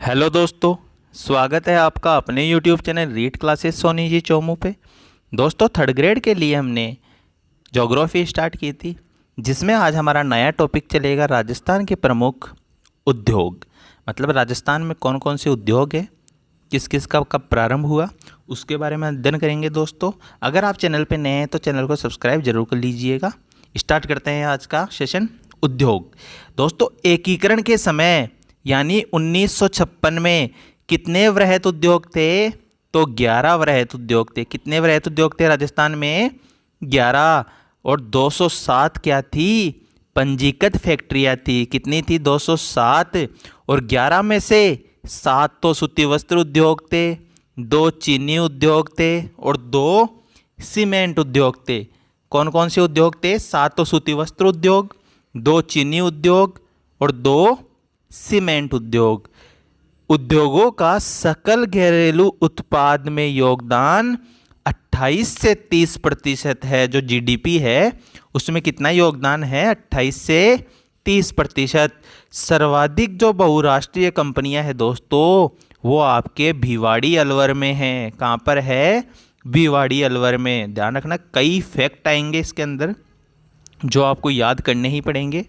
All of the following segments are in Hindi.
हेलो दोस्तों, स्वागत है आपका अपने YouTube channel read classes Soni ji Chomu पे। दोस्तों, थर्ड ग्रेड के लिए हमने ज्योग्राफी स्टार्ट की थी, जिसमें आज हमारा नया टॉपिक चलेगा राजस्थान के प्रमुख उद्योग। मतलब राजस्थान में कौन कौन से उद्योग है, किस किस का कब प्रारंभ हुआ, उसके बारे में अध्ययन करेंगे। दोस्तों, अगर आप चैनल पे नए हैं तो चैनल को सब्सक्राइब जरूर कर लीजिएगा। स्टार्ट करते हैं आज का सेशन, उद्योग। दोस्तों, एकीकरण के समय यानी 1956 में कितने वृहत उद्योग थे? तो 11 वृहत उद्योग थे। कितने वृहत उद्योग थे राजस्थान में? 11। और 207 क्या थी? पंजीकृत फैक्ट्रियां थी। कितनी थी? 207। और 11 में से 7 तो सूती वस्त्र उद्योग थे, 2 चीनी उद्योग थे और 2 सीमेंट उद्योग थे। कौन कौन से उद्योग थे? 7 तो सूती वस्त्र उद्योग, 2 चीनी उद्योग और 2 सीमेंट उद्योग। उद्योगों का सकल घरेलू उत्पाद में योगदान 28 से 30% है। जो जीडीपी है उसमें कितना योगदान है? 28 से 30%। सर्वाधिक जो बहुराष्ट्रीय कंपनियां हैं दोस्तों, वो आपके भिवाड़ी अलवर में हैं। कहाँ पर है? भिवाड़ी अलवर में। ध्यान रखना, कई फैक्ट आएंगे इसके अंदर जो आपको याद करने ही पड़ेंगे।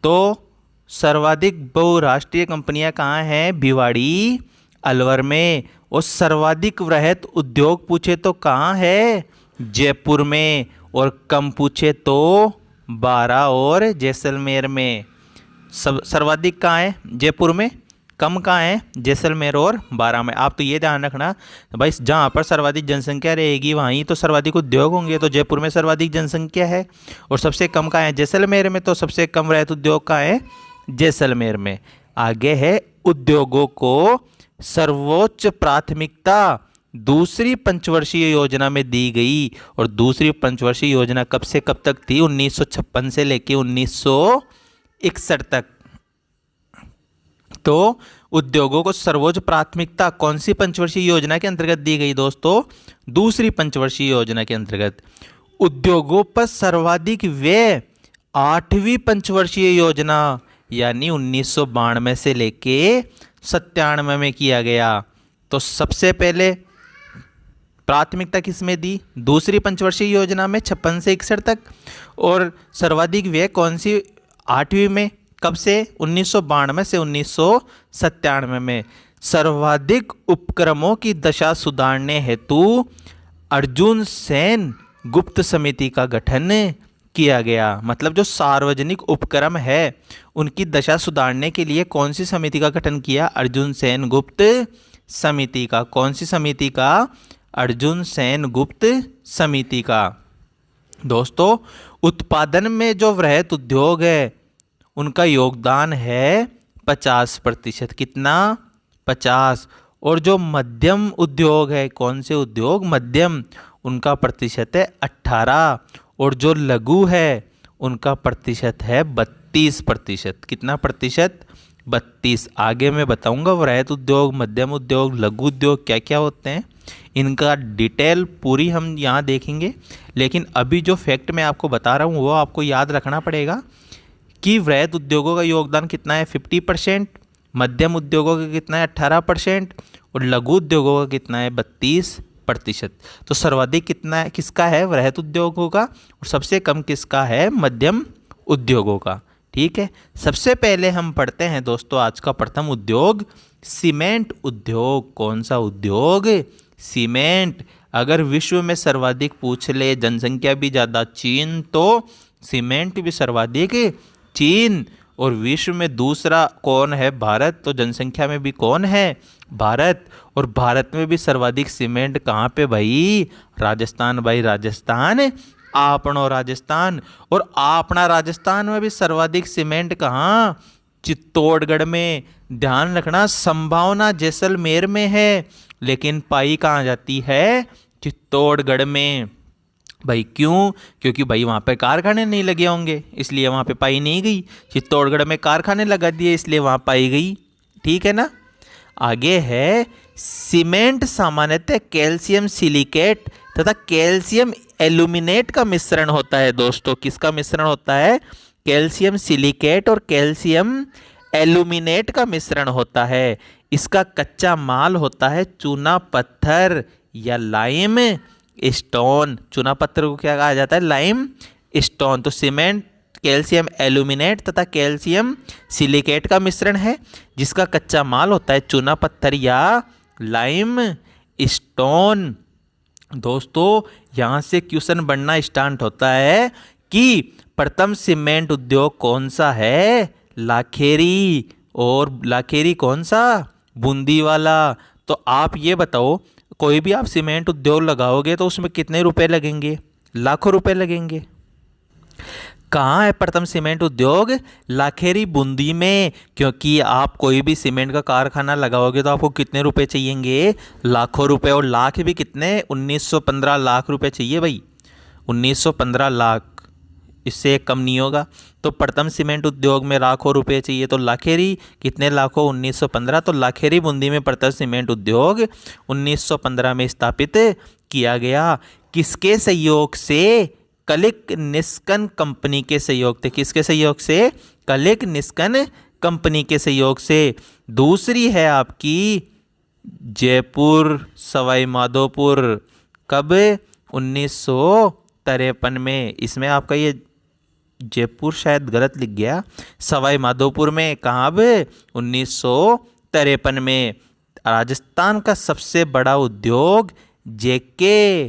तो सर्वाधिक बहुराष्ट्रीय कंपनियां कहाँ हैं? भिवाड़ी अलवर में। और सर्वाधिक वृहत उद्योग पूछे तो कहाँ है? जयपुर में। और कम पूछे तो बारां और जैसलमेर में। सर्वाधिक कहाँ है? जयपुर में। कम कहाँ है? जैसलमेर और बारां में। आप तो ये ध्यान रखना भाई, जहाँ पर सर्वाधिक जनसंख्या रहेगी वहीं तो सर्वाधिक उद्योग होंगे। तो जयपुर में सर्वाधिक जनसंख्या है और सबसे कम कहाँ है? जैसलमेर में। तो सबसे कम वृहत उद्योग कहाँ है? जैसलमेर में। आगे है, उद्योगों को सर्वोच्च प्राथमिकता दूसरी पंचवर्षीय योजना में दी गई। और दूसरी पंचवर्षीय योजना कब से कब तक थी? 1956 से लेकर 1961 तक। तो उद्योगों को सर्वोच्च प्राथमिकता कौन सी पंचवर्षीय योजना के अंतर्गत दी गई दोस्तों? दूसरी पंचवर्षीय योजना के अंतर्गत। उद्योगों पर सर्वाधिक व्यय 8वीं पंचवर्षीय योजना यानी 1992 से लेके 97 में किया गया। तो सबसे पहले प्राथमिकता किस में दी? दूसरी पंचवर्षीय योजना में 56 से 61 तक। और सर्वाधिक व्यय कौन सी? 8वीं में। कब से? 1992 से 1997 में। सर्वाधिक उपक्रमों की दशा सुधारने हेतु अर्जुन सेन गुप्त समिति का गठन किया गया। मतलब जो सार्वजनिक उपक्रम है उनकी दशा सुधारने के लिए कौन सी समिति का गठन किया? अर्जुन सेन गुप्त समिति का। कौन सी समिति का? अर्जुन सेन गुप्त समिति का। दोस्तों, उत्पादन में जो वृहत उद्योग है उनका योगदान है 50%। कितना? 50। और जो मध्यम उद्योग है, कौन से उद्योग? मध्यम, उनका प्रतिशत है 18। और जो लघु है उनका प्रतिशत है 32%। कितना प्रतिशत? 32। आगे मैं बताऊंगा वृहत उद्योग, मध्यम उद्योग, लघु उद्योग क्या क्या होते हैं, इनका डिटेल पूरी हम यहाँ देखेंगे। लेकिन अभी जो फैक्ट मैं आपको बता रहा हूँ वो आपको याद रखना पड़ेगा कि वृहत उद्योगों का योगदान कितना है? 50%। मध्यम उद्योगों का कितना है? 18%। और लघु उद्योगों का कितना है? 32%। तो सर्वाधिक कितना है? किसका है? वृहत उद्योगों का। और सबसे कम किसका है? मध्यम उद्योगों का। ठीक है, सबसे पहले हम पढ़ते हैं दोस्तों आज का प्रथम उद्योग, सीमेंट उद्योग। कौन सा उद्योग? सीमेंट। अगर विश्व में सर्वाधिक पूछ ले, जनसंख्या भी ज़्यादा चीन, तो सीमेंट भी सर्वाधिक चीन। और विश्व में दूसरा कौन है? भारत। तो जनसंख्या में भी कौन है? भारत। और भारत में भी सर्वाधिक सीमेंट कहाँ पे भाई? राजस्थान। भाई राजस्थान, आपनो राजस्थान। और अपना राजस्थान में भी सर्वाधिक सीमेंट कहाँ? चित्तौड़गढ़ में। ध्यान रखना, संभावना जैसलमेर में है लेकिन पाई कहाँ जाती है? चित्तौड़गढ़ में। भाई क्यों? क्योंकि भाई वहाँ पे कारखाने नहीं लगे होंगे इसलिए वहाँ पे पाई नहीं गई। चित्तौड़गढ़ में कारखाने लगा दिए इसलिए वहाँ पाई गई। ठीक है ना। आगे है, सीमेंट सामान्यतः कैल्शियम सिलिकेट तथा कैल्शियम एल्यूमिनेट का मिश्रण होता है। दोस्तों, किसका मिश्रण होता है? कैल्शियम सिलिकेट और कैल्शियम एल्यूमिनेट का मिश्रण होता है। इसका कच्चा माल होता है चूना पत्थर या लाइम स्टोन। चूना पत्थर को क्या कहा जाता है? Lime stone. तो सीमेंट कैल्शियम एल्यूमिनेट तथा कैल्शियम सिलिकेट का मिश्रण है, जिसका कच्चा माल होता है चूना पत्थर या लाइम स्टोन। दोस्तों यहाँ से क्वेश्चन बनना स्टार्ट होता है कि प्रथम सीमेंट उद्योग कौन सा है? लाखेरी। और लाखेरी कौन सा? बूंदी वाला। तो आप ये बताओ, कोई भी आप सीमेंट उद्योग लगाओगे तो उसमें कितने रुपए लगेंगे? लाखों रुपए लगेंगे। कहाँ है प्रथम सीमेंट उद्योग? लाखेरी बूंदी में। क्योंकि आप कोई भी सीमेंट का कारखाना लगाओगे तो आपको कितने रुपए चाहिएंगे? लाखों रुपए। और लाख भी कितने? 1915 लाख रुपए चाहिए भाई। 1915 लाख, इससे कम नहीं होगा। तो प्रथम सीमेंट उद्योग में लाखों रुपए चाहिए, तो लाखेरी कितने लाखों? 1915। तो लाखेरी बूंदी में प्रथम सीमेंट उद्योग 1915 में स्थापित किया गया। किसके सहयोग से? कलिक निस्कन कंपनी के सहयोग से। किसके सहयोग से? कलिक निस्कन कंपनी के सहयोग से। दूसरी है आपकी जयपुर सवाई माधोपुर। कब? 1953 में। इसमें आपका ये जयपुर शायद गलत लिख गया, सवाई माधोपुर में। कहाँ? 1953 में। राजस्थान का सबसे बड़ा उद्योग जेके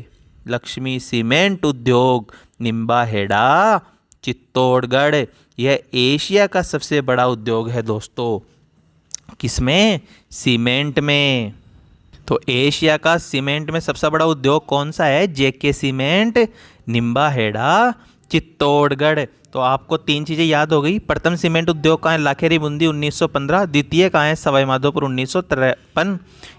लक्ष्मी सीमेंट उद्योग, निम्बाहेड़ा, चित्तौड़गढ़। यह एशिया का सबसे बड़ा उद्योग है दोस्तों। किसमें? सीमेंट में। तो एशिया का सीमेंट में सबसे बड़ा उद्योग कौन सा है? जेके सीमेंट, निम्बाहेड़ा, चित्तौड़गढ़। तो आपको तीन चीज़ें याद हो गई। प्रथम सीमेंट उद्योग कहाँ है? लाखेरी बूंदी 1915। द्वितीय कहाँ है? सवाई माधोपुर 1953।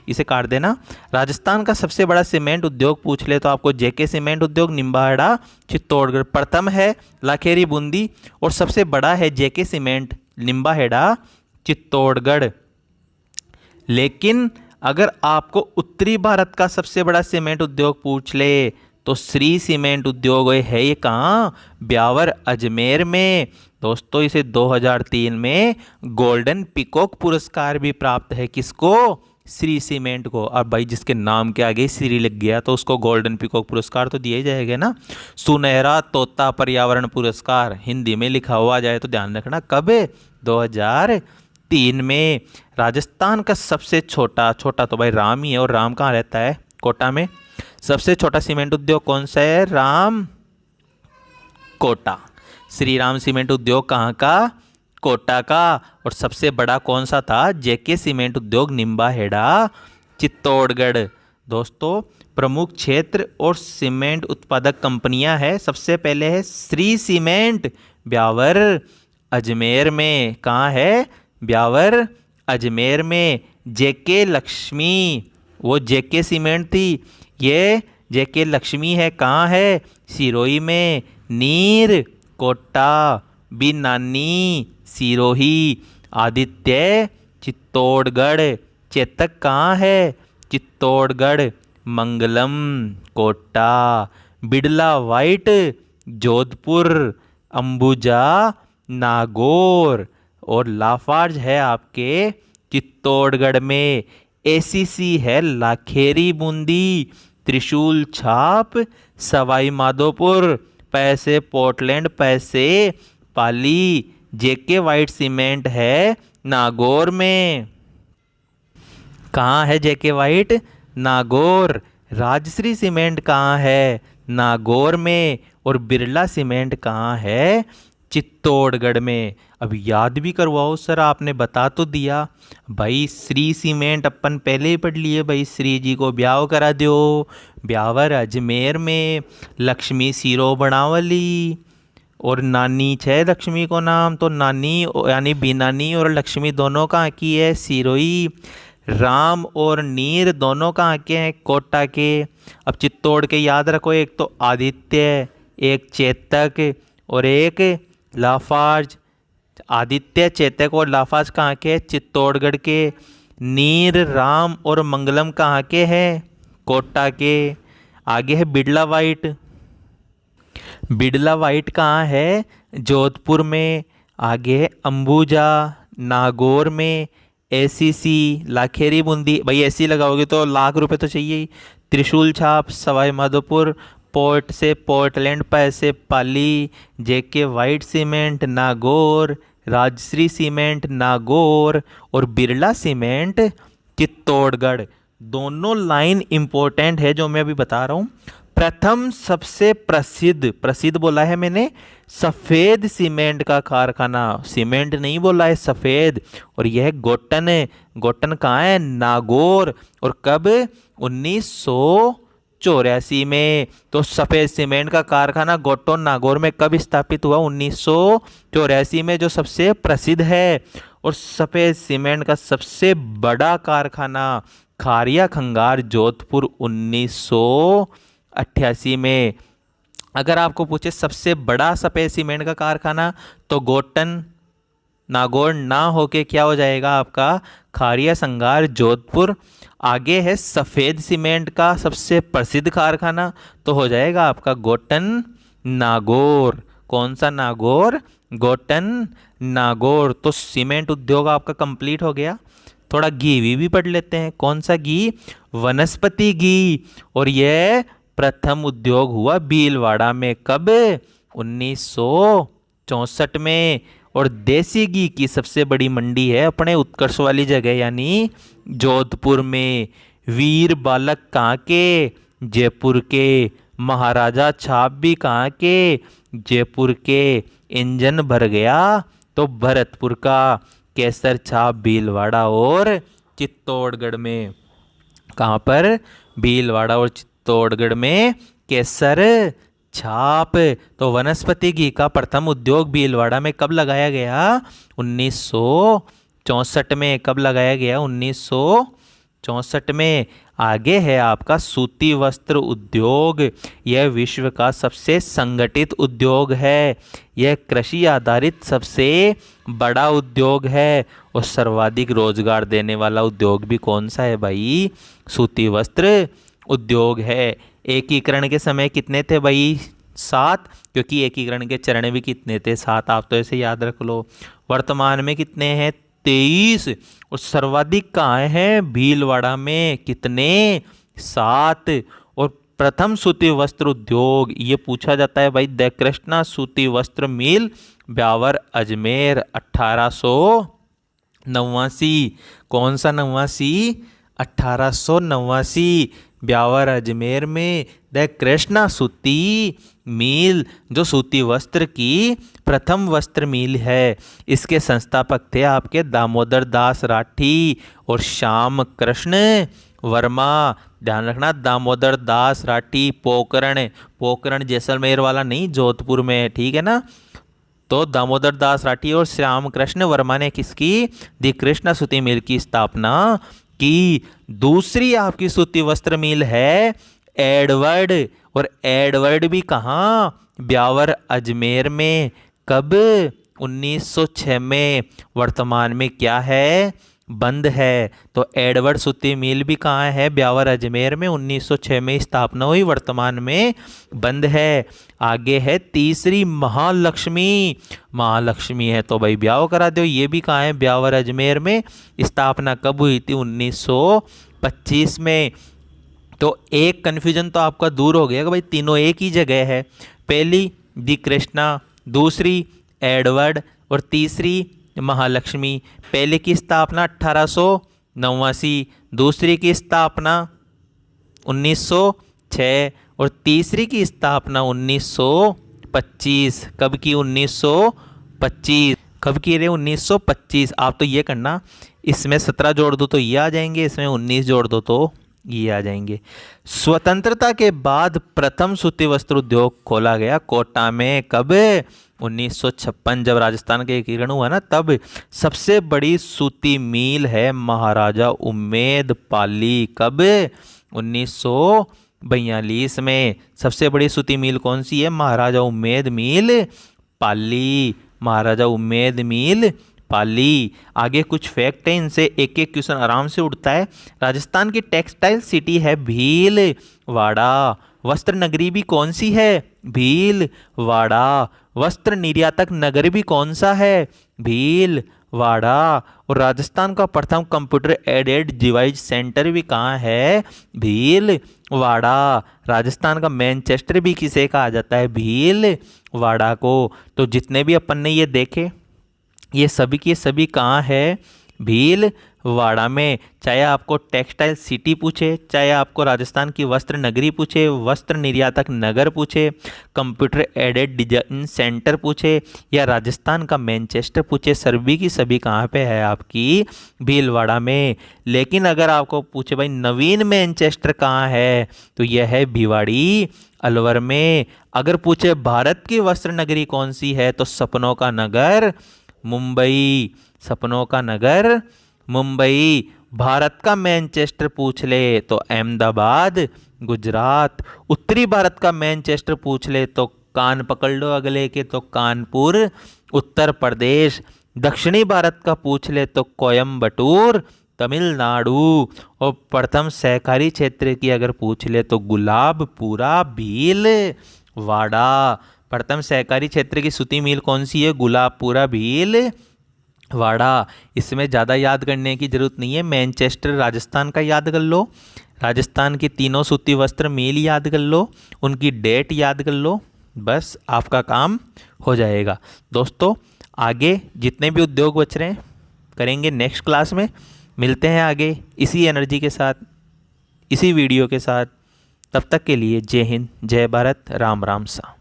इसे काट देना। राजस्थान का सबसे बड़ा सीमेंट उद्योग पूछ ले तो आपको जेके सीमेंट उद्योग, निम्बाहेड़ा, चित्तौड़गढ़। प्रथम है लाखेरी बूंदी और सबसे बड़ा है जेके सीमेंट, निम्बाहेड़ा, चित्तौड़गढ़। लेकिन अगर आपको उत्तरी भारत का सबसे बड़ा सीमेंट उद्योग पूछ ले तो श्री सीमेंट उद्योग है। ये कहाँ? ब्यावर अजमेर में। दोस्तों इसे 2003 में गोल्डन पीकॉक पुरस्कार भी प्राप्त है। किसको? श्री सीमेंट को। अब भाई जिसके नाम के आगे श्री लग गया तो उसको गोल्डन पीकॉक पुरस्कार तो दिया ही जाएगा ना। सुनहरा तोता पर्यावरण पुरस्कार हिंदी में लिखा हुआ जाए तो ध्यान रखना। कब? 2003 में। राजस्थान का सबसे छोटा तो भाई राम ही है। और राम कहाँ रहता है? कोटा में। सबसे छोटा सीमेंट उद्योग कौन सा है? राम कोटा। श्री राम सीमेंट उद्योग कहाँ का? कोटा का। और सबसे बड़ा कौन सा था? जेके सीमेंट उद्योग, निम्बाहेड़ा, चित्तौड़गढ़। दोस्तों प्रमुख क्षेत्र और सीमेंट उत्पादक कंपनियां हैं। सबसे पहले है श्री सीमेंट, ब्यावर अजमेर में। कहाँ है? ब्यावर अजमेर में। जेके लक्ष्मी, वो जेके सीमेंट थी, ये जेके लक्ष्मी है। कहाँ है? सिरोही में। नीर कोटा, बिनानी सिरोही। आदित्य चित्तौड़गढ़। चेतक कहाँ है? चित्तौड़गढ़। मंगलम कोटा। बिड़ला वाइट जोधपुर। अंबुजा नागौर। और लाफार्ज है आपके चित्तौड़गढ़ में। एसीसी है लाखेरी बूंदी। त्रिशूल छाप सवाई माधोपुर। पैसे पोर्टलैंड, पैसे पाली। जेके वाइट सीमेंट है नागौर में। कहाँ है जेके वाइट? नागौर। राजश्री सीमेंट कहाँ है? नागौर में। और बिरला सीमेंट कहाँ है? चित्तौड़गढ़ में। अब याद भी करवाओ सर, आपने बता तो दिया भाई। श्री सीमेंट अपन पहले ही पढ़ लिए भाई। श्री जी को ब्याह करा दो। ब्यावर अजमेर में। लक्ष्मी सिरो बनावली। और नानी है लक्ष्मी को नाम, तो नानी यानी बीनानी और लक्ष्मी दोनों कहाँ की है? सिरोही। राम और नीर दोनों कहाँ के हैं? कोटा के। अब चित्तौड़ के याद रखो, एक तो आदित्य, एक चेतक और एक लाफार्ज। आदित्य, चेतक और लाफार्ज कहाँ के? चित्तौड़गढ़ के। नीर, राम और मंगलम कहाँ के हैं? कोटा के। आगे है बिड़ला वाइट। बिड़ला वाइट कहाँ है? जोधपुर में। आगे है अंबुजा नागौर में एसीसी लाखेरी बूंदी, भाई एसी लगाओगे तो लाख रुपए तो चाहिए ही। त्रिशूल छाप सवाई माधोपुर, पोर्ट से पोर्टलैंड पैसे Pali, JK white cement Nagaur, Rajshree cement Nagaur और बिरला सीमेंट चित्तौड़गढ़। दोनों लाइन इंपॉर्टेंट है जो मैं अभी बता रहा हूँ। प्रथम सबसे प्रसिद्ध, प्रसिद्ध बोला है मैंने, सफेद सीमेंट का कारखाना, सीमेंट नहीं बोला है, सफेद। और यह गोटन है। गोटन कहाँ है? नागौर। और कब? 1984 में। तो सफेद सीमेंट का कारखाना गोटन नागौर में कब स्थापित हुआ? 1984 में, जो सबसे प्रसिद्ध है। और सफेद सीमेंट का सबसे बड़ा कारखाना खारिया खंगार जोधपुर 1988 में। अगर आपको पूछे सबसे बड़ा सफेद सीमेंट का कारखाना, तो गोटन नागौर ना होके क्या हो जाएगा आपका? खारिया संगार जोधपुर। आगे है सफ़ेद सीमेंट का सबसे प्रसिद्ध कारखाना, तो हो जाएगा आपका गोटन नागौर। कौन सा नागौर? गोटन नागौर। तो सीमेंट उद्योग आपका कंप्लीट हो गया। थोड़ा घी भी पढ़ लेते हैं। कौन सा घी? वनस्पति घी। और यह प्रथम उद्योग हुआ भीलवाड़ा में। कब? 1964 में। और देसी घी की सबसे बड़ी मंडी है अपने उत्कर्ष वाली जगह यानी जोधपुर में। वीर बालक कहाँ के? जयपुर के। महाराजा छाप भी कहाँ के? जयपुर के। इंजन भर गया तो भरतपुर का। केसर छाप भीलवाड़ा और चित्तौड़गढ़ में। कहाँ पर? भीलवाड़ा और चित्तौड़गढ़ में केसर छाप। तो वनस्पति घी का प्रथम उद्योग भीलवाड़ा में कब लगाया गया? 1964 में। कब लगाया गया? 1964 में। आगे है आपका सूती वस्त्र उद्योग। यह विश्व का सबसे संगठित उद्योग है। यह कृषि आधारित सबसे बड़ा उद्योग है। और सर्वाधिक रोजगार देने वाला उद्योग भी कौन सा है भाई? सूती वस्त्र उद्योग है। एकीकरण के समय कितने थे भाई? 7, क्योंकि एकीकरण के चरण भी कितने थे? 7। आप तो ऐसे याद रख लो। वर्तमान में कितने हैं? 23। और सर्वाधिक कहाँ है? भीलवाड़ा में। कितने? 7। और प्रथम सूती वस्त्र उद्योग ये पूछा जाता है भाई, द कृष्णा सूती वस्त्र मिल ब्यावर अजमेर 1889। कौन सा 89? 1889। ब्यावर अजमेर में द कृष्णा सूती मिल, जो सूती वस्त्र की प्रथम वस्त्र मिल है। इसके संस्थापक थे आपके दामोदर दास राठी और श्याम कृष्ण वर्मा। ध्यान रखना, दामोदर दास राठी। पोकरण, पोकरण जैसलमेर वाला नहीं, जोधपुर में है, ठीक है ना। तो दामोदर दास राठी और श्याम कृष्ण वर्मा ने किसकी? दी कृष्णा सूती मिल की स्थापना की। दूसरी आपकी सूती वस्त्र मिल है एडवर्ड। और एडवर्ड भी कहाँ? ब्यावर अजमेर में। कब? 1906 में। वर्तमान में क्या है? बंद है। तो एडवर्ड सूती मिल भी कहाँ है? ब्यावर अजमेर में। 1906 में स्थापना हुई, वर्तमान में बंद है। आगे है तीसरी महालक्ष्मी। महालक्ष्मी है तो भाई ब्याह करा दो। ये भी कहाँ है? ब्यावर अजमेर में। स्थापना कब हुई थी? 1925 में। तो एक कन्फ्यूजन तो आपका दूर हो गया कि भाई तीनों एक ही जगह है। पहली दी कृष्णा, दूसरी एडवर्ड और तीसरी महालक्ष्मी। पहले की स्थापना 1889, दूसरी की स्थापना 1906 और तीसरी की स्थापना 1925। कब की? 1925। कब की रे? 1925। आप तो ये करना, इसमें 17 जोड़ दो तो ये आ जाएंगे, इसमें 19 जोड़ दो तो ये आ जाएंगे। स्वतंत्रता के बाद प्रथम सूती वस्त्र उद्योग खोला गया कोटा में। कब? 1956, जब राजस्थान के एकीकरण हुआ ना, तब। सबसे बड़ी सूती मिल है महाराजा उम्मेद पाली। कब? 1942 में। सबसे बड़ी सूती मिल कौन सी है? महाराजा उम्मेद मिल पाली। महाराजा उम्मेद मिल पाली। आगे कुछ फैक्ट है, इनसे एक एक क्वेश्चन आराम से उठता है। राजस्थान की टेक्सटाइल सिटी है भीलवाड़ा। वस्त्र नगरी भी कौन सी है? भीलवाड़ा। वस्त्र निर्यातक नगर भी कौन सा है? भीलवाड़ा। वाड़ा। और राजस्थान का प्रथम कंप्यूटर एडेड डिवाइस सेंटर भी कहाँ है? भीलवाड़ा। राजस्थान का मैनचेस्टर भी किसे कहा जाता है? भीलवाड़ा को। तो जितने भी अपन ने ये देखे, ये सभी के सभी कहाँ है? भीलवाड़ा में। चाहे आपको टेक्सटाइल सिटी पूछे, चाहे आपको राजस्थान की वस्त्र नगरी पूछे, वस्त्र निर्यातक नगर पूछे, कंप्यूटर एडेड डिजाइन सेंटर पूछे, या राजस्थान का मैनचेस्टर पूछे, सभी की सभी कहाँ पे है? आपकी भीलवाड़ा में। लेकिन अगर आपको पूछे भाई नवीन मैनचेस्टर कहाँ है, तो यह है भिवाड़ी अलवर में। अगर पूछे भारत की वस्त्र नगरी कौन सी है, तो सपनों का नगर मुंबई। सपनों का नगर मुंबई। भारत का मैनचेस्टर पूछ ले तो अहमदाबाद गुजरात। उत्तरी भारत का मैनचेस्टर पूछ ले तो कान पकड़ लो अगले के, तो कानपुर उत्तर प्रदेश। दक्षिणी भारत का पूछ ले तो कोयम्बटूर तमिलनाडु। और प्रथम सहकारी क्षेत्र की अगर पूछ ले तो गुलाबपुरा भीलवाड़ा। प्रथम सहकारी क्षेत्र की सूती मिल कौन सी है? गुलाबपुरा भीलवाड़ा। इसमें ज़्यादा याद करने की जरूरत नहीं है। मैनचेस्टर राजस्थान का याद कर लो, राजस्थान की तीनों सूती वस्त्र मिल याद कर लो, उनकी डेट याद कर लो, बस आपका काम हो जाएगा। दोस्तों आगे जितने भी उद्योग बच रहे हैं करेंगे नेक्स्ट क्लास में। मिलते हैं आगे इसी एनर्जी के साथ, इसी वीडियो के साथ। तब तक के लिए जय हिंद, जय भारत, राम राम सा।